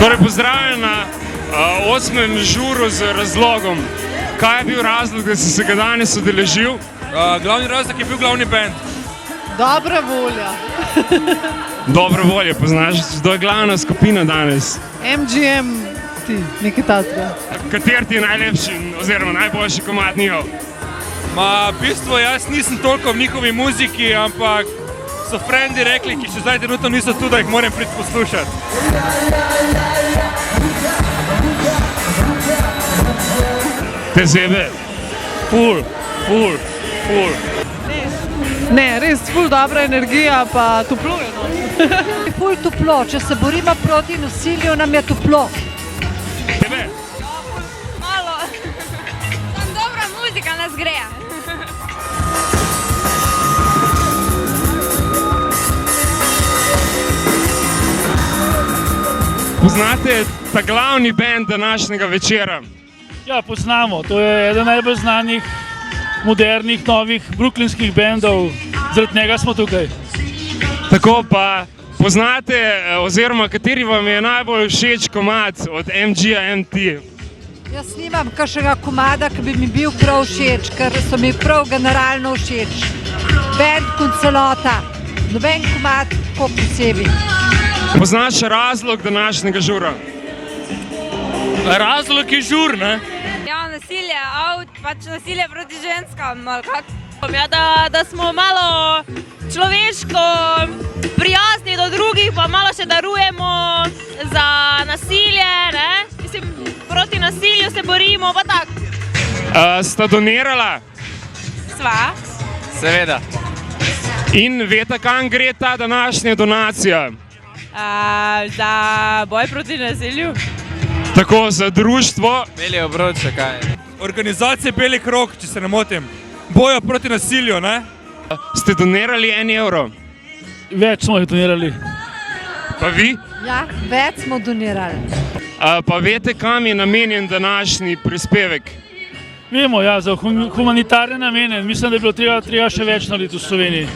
Torej, pozdravljen na 8. žuru z razlogom. Kaj je bil razlog, da si se ga danes udeležil? Glavni razlog je bil glavni band. Dobra volja. Dobra volja, poznaš, kdo je glavna skupina danes? MGM, ti, nekaj takega. Kater ti je najlepši oziroma najboljši komad njihov? V bistvu jaz nisem toliko v njihovi muziki, ampak so frendi rekli, ki še zdaj trenutno niso tu, da jih moram priti poslušati. Te zebe? Ful. Ne, res ful dobra energija, pa toplo je no. Ful toplo, če se borimo proti nasilju, nam je toplo. Tebe? Malo. Tam dobra muzika nas greje. Poznate ta glavni band današnjega večera? Ja, poznamo. To je eden najbolj znanih, modernih, novih brooklynskih bendov. Zaradi njega smo tukaj. Tako pa poznate oziroma kateri vam je najbolj všeč komad od MGMT? Jaz nimam kakšnega komada, ki bi mi bil prav všeč, ker so mi prav generalno všeč. Band kot celota, noben komad tako posebej. Poznaš razlog današnjega žura? Razlog je žur, ne? Ja, nasilje, pač nasilje proti ženskam, ali kako? Ja, da smo malo človeško prijazni do drugih, pa malo še darujemo za nasilje, ne? Mislim, proti nasilju se borimo, pa tako. Sta donirala Sva. Seveda. in veste, kam gre ta današnja donacija? Za boj proti nasilju. Tako, za društvo. Beli obroč, še kaj. Organizacija Beli krog, če se ne motim. Bojo proti nasilju, ne? Ste donirali 1 evro. Več smo jih donirali. Pa vi? Ja, več smo donirali. Pa veste, kam je namenjen današnji prispevek? Vemo, ja, za humanitarne namene. Mislim, da je bilo treba še več narediti v Sloveniji.